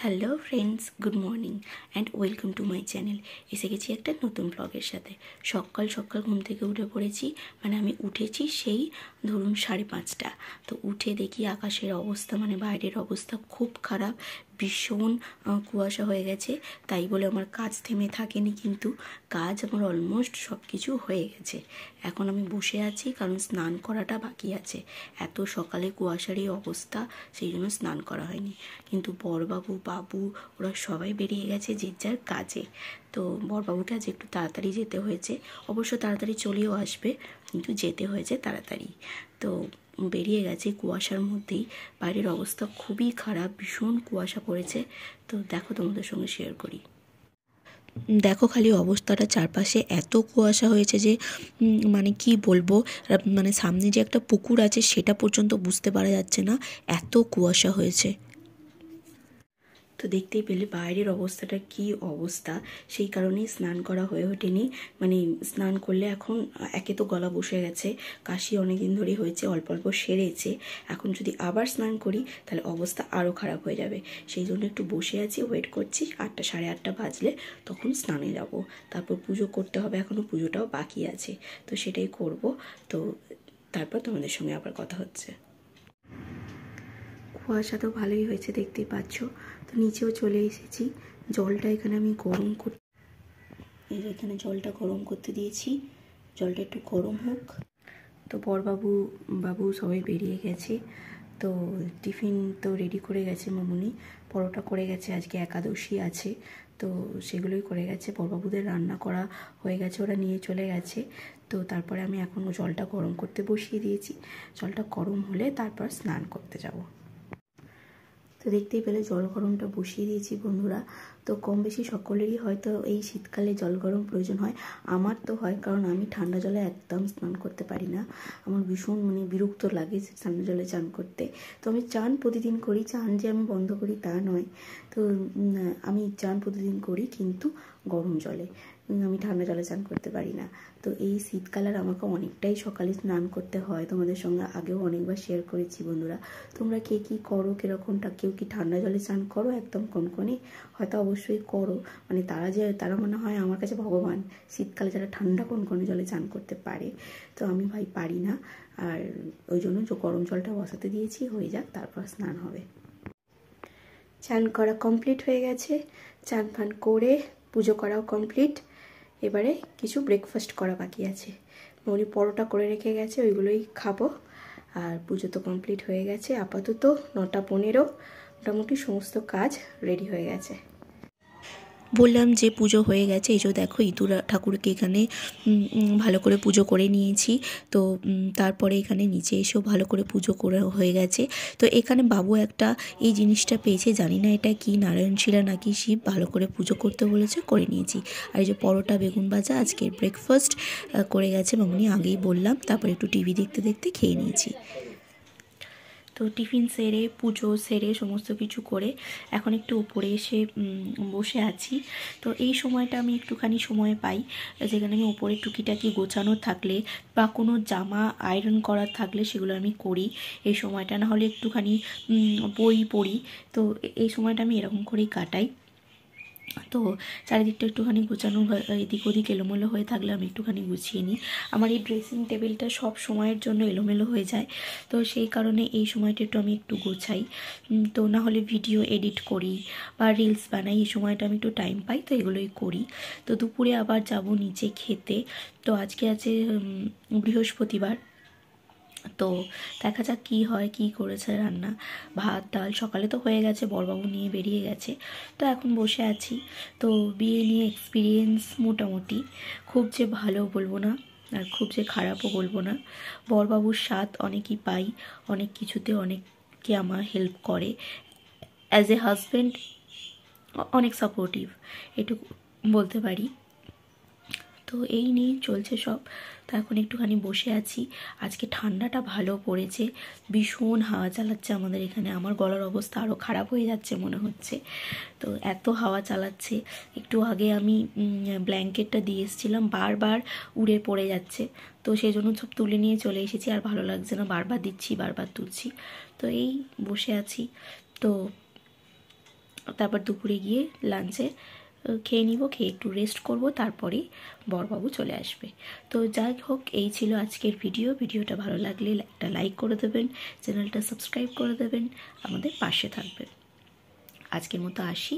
Hello friends, good morning and welcome to my channel. এসে গেছি একটা নতুন ব্লগের সাথে। সকাল সকাল ঘুম থেকে উঠে পড়েছি, মানে আমি উঠেছি সেই ধরুন 5:30। তো উঠে দেখি আকাশের অবস্থা, মানে বাইরের অবস্থা খুব খারাপ, ভীষণ কুয়াশা হয়ে গেছে। তাই বলে আমার কাজ থেমে থাকেনি, কিন্তু কাজ আমার অলমোস্ট সব কিছু হয়ে গেছে। এখন আমি বসে আছি কারণ স্নান করাটা বাকি আছে। এত সকালে কুয়াশার এই অবস্থা, সেই জন্য স্নান করা হয়নি। কিন্তু বড়বাবু, বাবু ওরা সবাই বেরিয়ে গেছে যে যার কাজে। তো বড়বাবুকে আজ একটু তাড়াতাড়ি যেতে হয়েছে, অবশ্য তাড়াতাড়ি চলেও আসবে, কিন্তু যেতে হয়েছে তাড়াতাড়ি। তো বেরিয়ে গেছে কুয়াশার মধ্যেই। বাইরের অবস্থা খুবই খারাপ, ভীষণ কুয়াশা পড়েছে। তো দেখো, তোমাদের সঙ্গে শেয়ার করি। দেখো খালি অবস্থাটা, চারপাশে এত কুয়াশা হয়েছে যে মানে কি বলবো, মানে সামনে যে একটা পুকুর আছে সেটা পর্যন্ত বুঝতে পারা যাচ্ছে না, এত কুয়াশা হয়েছে। তো দেখতেই পেলে বাইরের অবস্থাটা কি অবস্থা, সেই কারণেই স্নান করা হয়ে ওঠেনি। মানে স্নান করলে এখন একে তো গলা বসে গেছে, কাশি অনেকদিন ধরেই হয়েছে, অল্প অল্প সেরেছে। এখন যদি আবার স্নান করি তাহলে অবস্থা আরও খারাপ হয়ে যাবে। সেই জন্য একটু বসে আছি, ওয়েট করছি 8টা 8:30 বাজলে তখন স্নানে যাব। তারপর পুজো করতে হবে, এখনও পুজোটাও বাকি আছে, তো সেটাই করব। তো তারপর তোমাদের সঙ্গে আবার কথা হচ্ছে। কুয়াশা তো ভালোই হয়েছে, দেখতেই পাচ্ছ। তো নিচেও চলে এসেছি, জলটা এখানে আমি গরম করি। এই যে এখানে জলটা গরম করতে দিয়েছি, জলটা একটু গরম হোক। তো বাবু সবাই বেরিয়ে গেছে। তো টিফিন তো রেডি করে গেছে মামুনি, পরোটা করে গেছে, আজকে একাদশী আছে, তো সেগুলোই করে গেছে। বড়বাবুদের রান্না করা হয়ে গেছে, ওরা নিয়ে চলে গেছে। তো তারপরে আমি এখন জলটা গরম করতে বসিয়ে দিয়েছি। জলটা গরম হলে তারপর স্নান করতে যাব। তো দেখতেই পেলে জল গরমটা বসিয়ে দিয়েছি বন্ধুরা। তো কম বেশি সকলেরই হয়তো এই শীতকালে জল গরম প্রয়োজন হয়। আমার তো হয়, কারণ আমি ঠান্ডা জলে একদম স্নান করতে পারি না। আমার ভীষণ বিরক্ত লাগে ঠান্ডা জলে চান করতে। তো আমি চান প্রতিদিন করি, চান যে আমি বন্ধ করি তা নয়। তো আমি চান প্রতিদিন করি, কিন্তু গরম জলে। আমি ঠান্ডা জলে চান করতে পারি না। তো এই শীতকালে আমাকে অনেকটাই সকালে স্নান করতে হয়, তোমাদের সঙ্গে আগেও অনেকবার শেয়ার করেছি বন্ধুরা। তোমরা কে কী করো, কীরকমটা, কেউ কি ঠান্ডা জলে চান করো একদম কনকনে? হয়তো অবশ্যই করো, মানে তারা মনে হয় আমার কাছে ভগবান, শীতকালে যারা ঠান্ডা কনকনে জলে চান করতে পারে। তো আমি ভাই পারি না, আর ওই জন্য গরম জলটা বসাতে দিয়েছি, হয়ে যাক তারপর স্নান হবে। চান করা কমপ্লিট হয়ে গেছে, চান ফান করে পুজো করাও কমপ্লিট। এবারে কিছু ব্রেকফাস্ট করা বাকি আছে। উনি পরোটা করে রেখে গেছে, ওইগুলোই খাবো। আর পুজো তো কমপ্লিট হয়ে গেছে, আপাতত 9:15 মোটামুটি সমস্ত কাজ রেডি হয়ে গেছে। বললাম যে পুজো হয়ে গেছে। এই যে দেখো, ইঁদুর ঠাকুরকে এখানে ভালো করে পুজো করে নিয়েছি। তো তারপরে এখানে নিচে এসেও ভালো করে পুজো করে হয়ে গেছে। তো এখানে বাবু একটা এই জিনিসটা পেয়েছে, জানি না এটা কি, নারায়ণ শিলা নাকি শিব, ভালো করে পুজো করতে বলেছে, করে নিয়েছি। আর এই যে পরোটা বেগুন ভাজা আজকের ব্রেকফাস্ট করে গেছে মামনি, আগেই বললাম। তারপর একটু টিভি দেখতে দেখতে খেয়ে নিয়েছি। তো টিফিন সেরে, পুজো সেরে, সমস্ত কিছু করে এখন একটু উপরে এসে বসে আছি। তো এই সময়টা আমি একটুখানি সময় পাই, যেখানে আমি উপরে টুকিটাকি গোছানো থাকলে বা কোনো জামা আয়রন করার থাকলে সেগুলো আমি করি এই সময়টা। না হলে একটুখানি বই পড়ি। তো এই সময়টা আমি এরকম করেই কাটাই। তো চারিদিকটা একটুখানি গোছানো, এদিক ওদিক এলোমেলো হয়ে থাকলে আমি একটুখানি গুছিয়ে নিই। আমার এই ড্রেসিং টেবিলটা সব সময়ের জন্য এলোমেলো হয়ে যায়, তো সেই কারণে এই সময়টা আমি একটু গোছাই। তো না হলে ভিডিও এডিট করি বা রিলস বানাই, এই সময়টা আমি একটু টাইম পাই, তো এগুলোই করি। তো দুপুরে আবার যাব নিচে খেতে। তো আজকে আছে বৃহস্পতিবার, তো দেখা যাক কী হয়, কী করেছে রান্না। ভাত ডাল সকালে তো হয়ে গেছে, বড়বাবু নিয়ে বেরিয়ে গেছে। তো এখন বসে আছি। তো বিয়ে নিয়ে এক্সপিরিয়েন্স মোটামুটি, খুব যে ভালো বলবো না, আর খুব যে খারাপও বলবো না। বড়বাবুর সাথ অনেকই পাই, অনেক কিছুতে অনেককে আমার হেল্প করে। অ্যাজ এ হাজব্যান্ড অনেক সাপোর্টিভ, এটুকু বলতে পারি। তো এই নিয়ে চলছে সব। তো এখন একটুখানি বসে আছি। আজকে ঠান্ডাটা ভালো পড়েছে, ভীষণ হাওয়া চালাচ্ছে আমাদের এখানে। আমার গলার অবস্থা আরও খারাপ হয়ে যাচ্ছে মনে হচ্ছে, তো এত হাওয়া চালাচ্ছে। একটু আগে আমি ব্ল্যাঙ্কেটটা দিয়ে এসেছিলাম, বারবার উড়ে পড়ে যাচ্ছে, তো সেই জন্য সব তুলে নিয়ে চলে এসেছি। আর ভালো লাগছে না, বারবার দিচ্ছি বারবার তুলছি। তো এই বসে আছি। তো তারপর দুপুরে গিয়ে লাঞ্চে খেয়ে নিব, খেয়ে একটু রেস্ট করব, তারপরেই বড়বাবু চলে আসবে। তো যাই হোক, এই ছিল আজকের ভিডিওটা ভালো লাগলে একটা লাইক করে দেবেন, চ্যানেলটা সাবস্ক্রাইব করে দেবেন, আমাদের পাশে থাকবেন। আজকের মতো আসি।